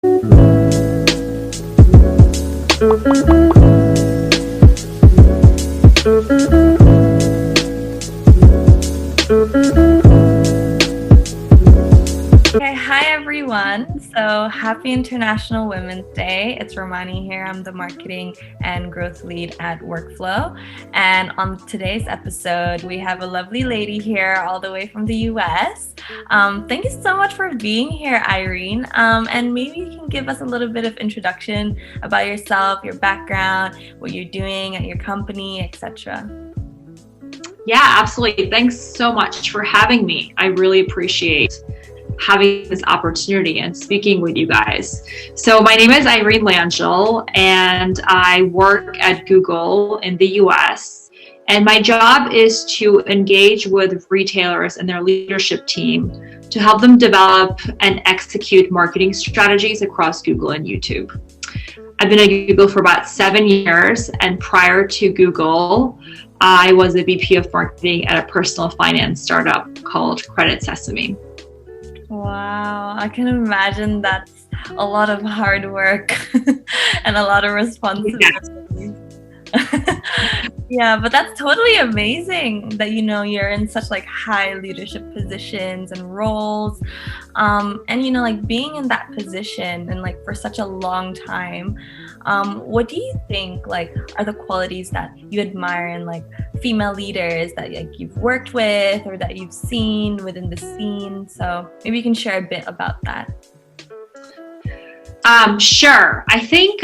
Okay, hi everyone. So happy International Women's Day. It's Romani here. I'm the marketing and growth lead at Workflow. And on today's episode, we have a lovely lady here all the way from the US. Thank you so much for being here, Irene. And maybe you can give us a little bit of introduction about yourself, your background, what you're doing at your company, etc. Yeah, absolutely. Thanks so much for having me. I really appreciate having this opportunity and speaking with you guys. So my name is Irene Langille, and I work at Google in the US. And my job is to engage with retailers and their leadership team to help them develop and execute marketing strategies across Google and YouTube. I've been at Google for about 7 years, and prior to Google, I was a VP of marketing at a personal finance startup called Credit Sesame. Wow, I can imagine that's a lot of hard work and a lot of responsibility. Yeah, but that's totally amazing that you're in such high leadership positions and roles. And being in that position and for such a long time, what do you think are the qualities that you admire in female leaders that you've worked with or that you've seen within the scene? So maybe you can share a bit about that. Sure. I think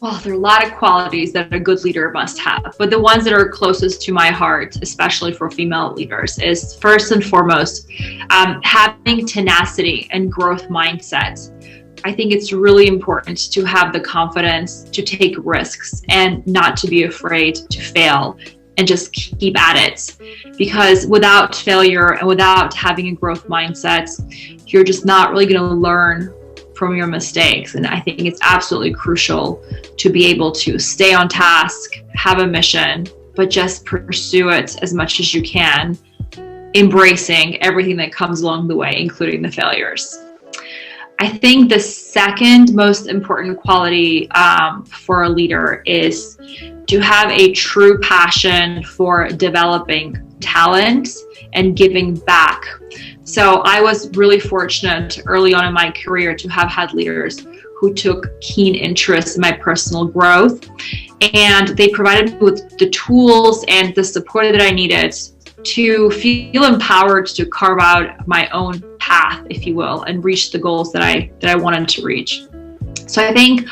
there are a lot of qualities that a good leader must have, but the ones that are closest to my heart, especially for female leaders, is first and foremost having tenacity and growth mindset. I think it's really important to have the confidence to take risks and not to be afraid to fail and just keep at it. Because without failure and without having a growth mindset, you're just not really going to learn from your mistakes. And I think it's absolutely crucial to be able to stay on task, have a mission, but just pursue it as much as you can, embracing everything that comes along the way, including the failures. I think the second most important quality for a leader is to have a true passion for developing talent and giving back. So I was really fortunate early on in my career to have had leaders who took keen interest in my personal growth, and they provided me with the tools and the support that I needed to feel empowered to carve out my own path, if you will, and reach the goals that I wanted to reach. So I think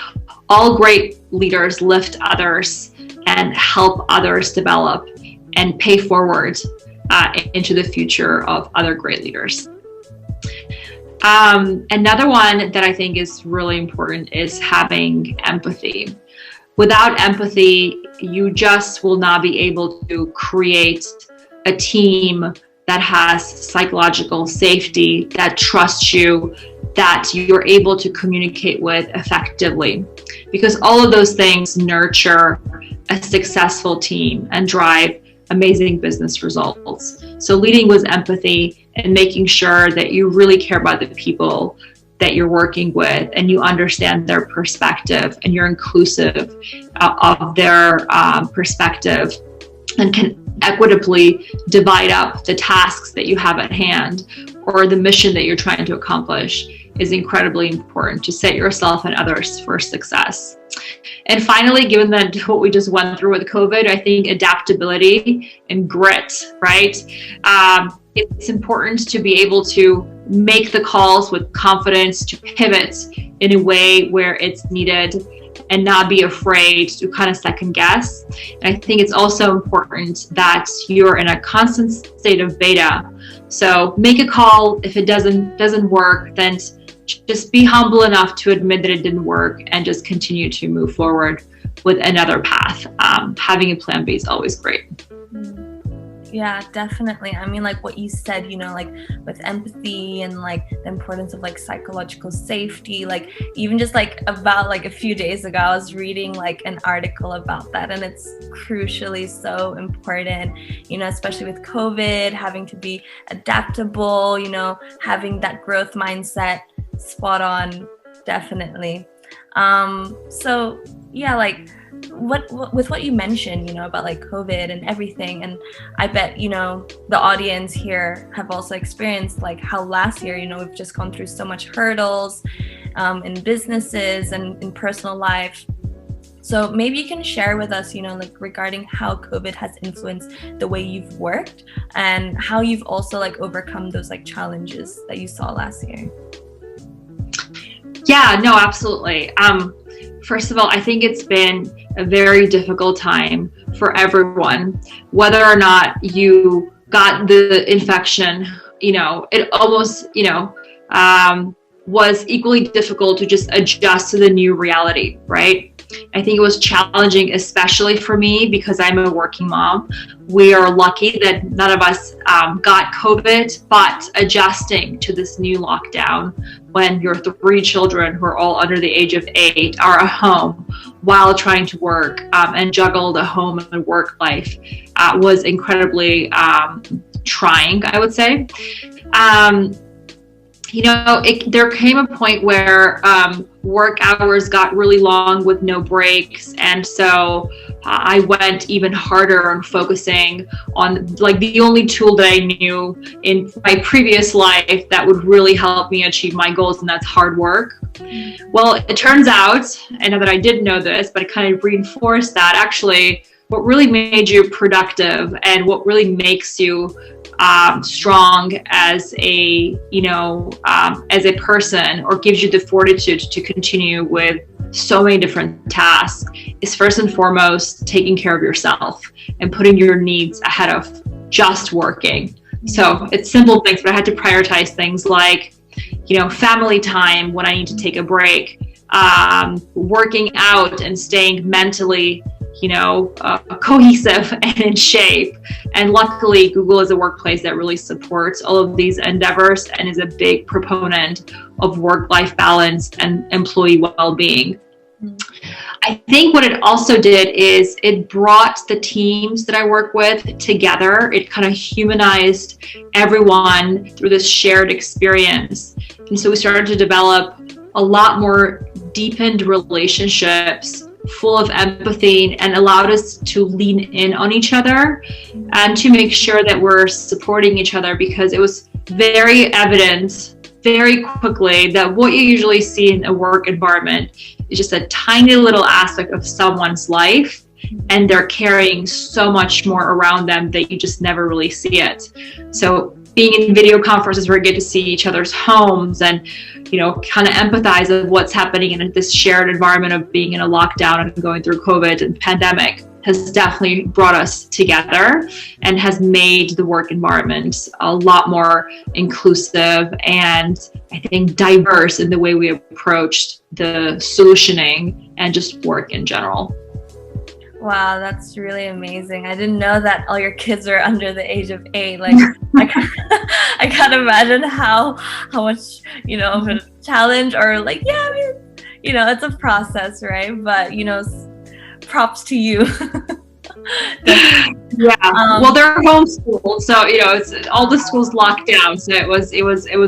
all great leaders lift others and help others develop and pay forward into the future of other great leaders. Another one that I think is really important is having empathy. Without empathy, you just will not be able to create a team that has psychological safety, that trusts you, that you're able to communicate with effectively. Because all of those things nurture a successful team and drive amazing business results. So leading with empathy and making sure that you really care about the people that you're working with and you understand their perspective and you're inclusive of their perspective and can equitably divide up the tasks that you have at hand or the mission that you're trying to accomplish is incredibly important to set yourself and others for success. And finally, given that what we just went through with COVID, I think adaptability and grit, right? It's important to be able to make the calls with confidence, to pivot in a way where it's needed and not be afraid to kind of second guess. And I think it's also important that you're in a constant state of beta. So make a call. If it doesn't work, then just be humble enough to admit that it didn't work and just continue to move forward with another path. Having a plan B is always great. Yeah, definitely. I mean, like what you said, you know, like with empathy and like the importance of like psychological safety, like even just like about like a few days ago, I was reading like an article about that, and it's crucially so important, you know, especially with COVID, having to be adaptable, you know, having that growth mindset spot on, definitely. So yeah, like what with what you mentioned, you know, about like COVID and everything, and I bet, you know, the audience here have also experienced like how last year, you know, we've just gone through so much hurdles in businesses and in personal life. So maybe you can share with us, you know, like regarding how COVID has influenced the way you've worked and how you've also like overcome those like challenges that you saw last year. Yeah, no, absolutely. First of all, I think it's been a very difficult time for everyone, whether or not you got the infection, you know, it almost, you know, was equally difficult to just adjust to the new reality, right? I think it was challenging, especially for me, because I'm a working mom. We are lucky that none of us got COVID, but adjusting to this new lockdown when your 3 children who are all under the age of 8 are at home while trying to work and juggle the home and work life was incredibly trying, I would say. You know, there came a point where work hours got really long with no breaks. And so I went even harder on focusing on like the only tool that I knew in my previous life that would really help me achieve my goals, and that's hard work. Well, it turns out, I know that I didn't know this, but it kind of reinforced that actually what really made you productive and what really makes you strong as a, you know, as a person, or gives you the fortitude to continue with so many different tasks, is first and foremost taking care of yourself and putting your needs ahead of just working. So it's simple things, but I had to prioritize things like, you know, family time when I need to take a break, working out and staying mentally, you know, cohesive and in shape. And luckily, Google is a workplace that really supports all of these endeavors and is a big proponent of work-life balance and employee well-being. I think what it also did is it brought the teams that I work with together. It kind of humanized everyone through this shared experience. And so we started to develop a lot more deepened relationships full of empathy, and allowed us to lean in on each other and to make sure that we're supporting each other, because it was very evident very quickly that what you usually see in a work environment is just a tiny little aspect of someone's life, and they're carrying so much more around them that you just never really see it. So being in video conferences where we get to see each other's homes and, you know, kind of empathize of what's happening in this shared environment of being in a lockdown and going through COVID and pandemic has definitely brought us together and has made the work environment a lot more inclusive and, I think, diverse in the way we approached the solutioning and just work in general. Wow, that's really amazing. I didn't know that all your kids are under the age of 8. Like, I can't imagine how much, you know, of a challenge, or like, yeah, I mean, you know, it's a process, right? But, you know, props to you. Yeah. Well, they're homeschooled, so you know, it's all the schools locked down. So it was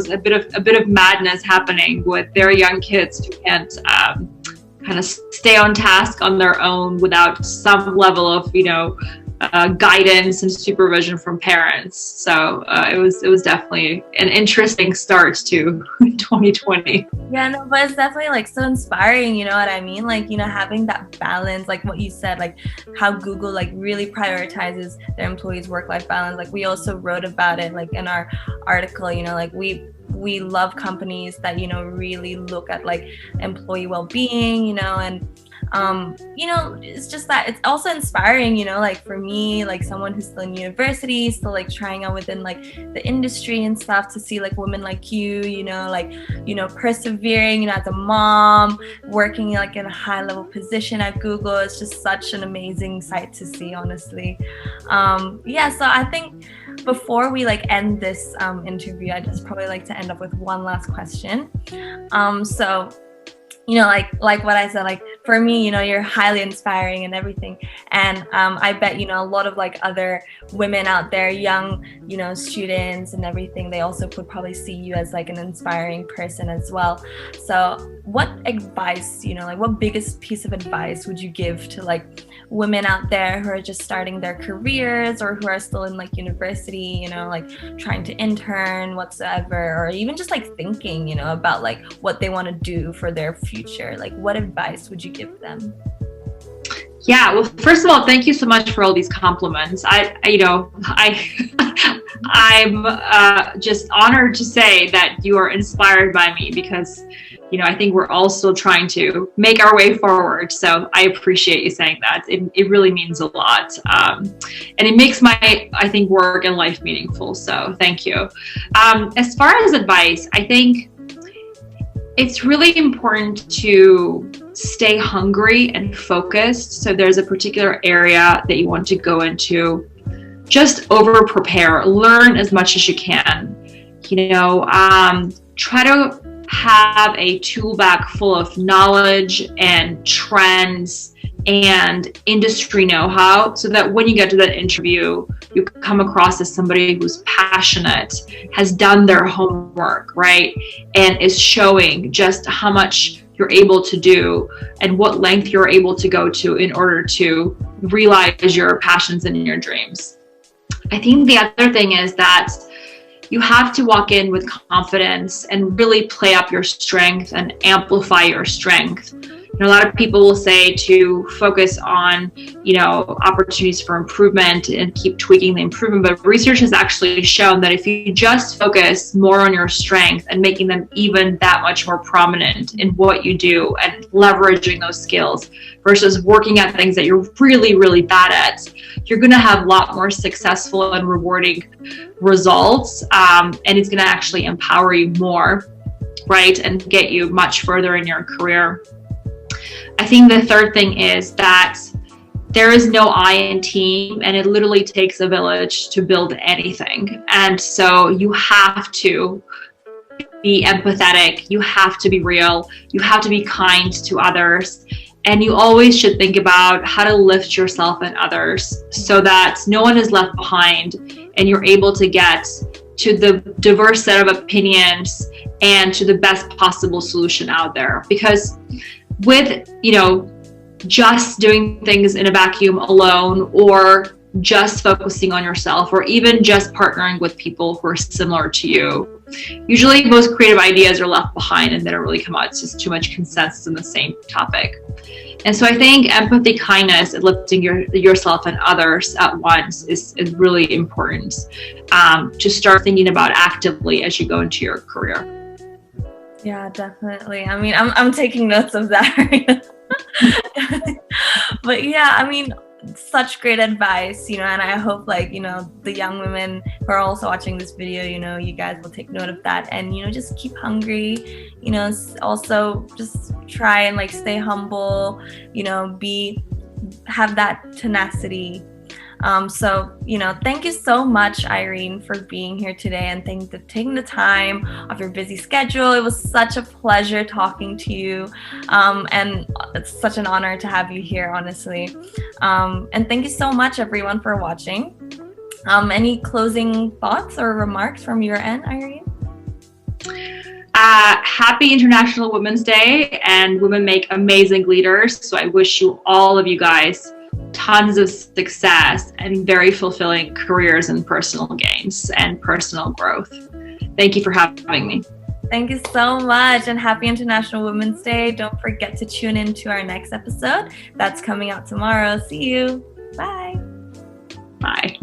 a bit of madness happening with very young kids who can't kind of stay on task on their own without some level of, you know, guidance and supervision from parents. So it was definitely an interesting start to 2020. Yeah, no, but it's definitely like so inspiring, you know what I mean? Like, you know, having that balance, like what you said, like how Google like really prioritizes their employees' work-life balance. Like we also wrote about it like in our article, you know, like we love companies that, you know, really look at like employee well-being, you know, and you know, it's just that it's also inspiring, you know, like for me, like someone who's still in university, still like trying out within like the industry and stuff, to see like women like you know, like, you know, persevering, you know, as a mom, working like in a high level position at Google. It's just such an amazing sight to see, honestly. Yeah, so I think before we like end this interview, I'd just probably like to end up with one last question. So, you know, like what I said, like for me, you know, you're highly inspiring and everything. And I bet, you know, a lot of like other women out there, young, you know, students and everything, they also would probably see you as like an inspiring person as well. So what advice, you know, like what biggest piece of advice would you give to like women out there who are just starting their careers or who are still in like university, you know, like trying to intern whatsoever, or even just like thinking, you know, about like what they want to do for their future? Like what advice would you give them? Yeah, well, first of all, thank you so much for all these compliments. I'm just honored to say that you are inspired by me, because, you know, I think we're all still trying to make our way forward. So I appreciate you saying that. It really means a lot. And it makes my, I think, work and life meaningful. So thank you. As far as advice, I think it's really important to stay hungry and focused. So there's a particular area that you want to go into, just over prepare, learn as much as you can, you know, try to have a tool bag full of knowledge and trends and industry know-how, so that when you get to that interview, you come across as somebody who's passionate, has done their homework, right? And is showing just how much you're able to do and what length you're able to go to in order to realize your passions and your dreams. I think the other thing is that you have to walk in with confidence and really play up your strength and amplify your strength. You know, a lot of people will say to focus on, you know, opportunities for improvement and keep tweaking the improvement. But research has actually shown that if you just focus more on your strength and making them even that much more prominent in what you do and leveraging those skills versus working at things that you're really, really bad at, you're going to have a lot more successful and rewarding results. And it's going to actually empower you more, right? And get you much further in your career. I think the third thing is that there is no I in team, and it literally takes a village to build anything. And so you have to be empathetic, you have to be real, you have to be kind to others, and you always should think about how to lift yourself and others so that no one is left behind and you're able to get to the diverse set of opinions and to the best possible solution out there. Because with, you know, just doing things in a vacuum alone, or just focusing on yourself, or even just partnering with people who are similar to you, usually most creative ideas are left behind and they don't really come out. It's just too much consensus in the same topic. And so I think empathy, kindness, and lifting yourself and others at once is really important to start thinking about actively as you go into your career. Yeah, definitely. I mean, I'm taking notes of that. But yeah, I mean, such great advice, you know, and I hope, like, you know, the young women who are also watching this video, you know, you guys will take note of that, and, you know, just keep hungry, you know, also just try and like stay humble, you know, have that tenacity. So, you know, thank you so much, Irene, for being here today, and taking the time off your busy schedule. It was such a pleasure talking to you, and it's such an honor to have you here, honestly. And thank you so much, everyone, for watching. Any closing thoughts or remarks from your end, Irene? Happy International Women's Day, and women make amazing leaders. So I wish all of you guys tons of success and very fulfilling careers and personal gains and personal growth. Thank you for having me. Thank you so much, and happy International Women's Day. Don't forget to tune in to our next episode. That's coming out tomorrow. See you. Bye. Bye.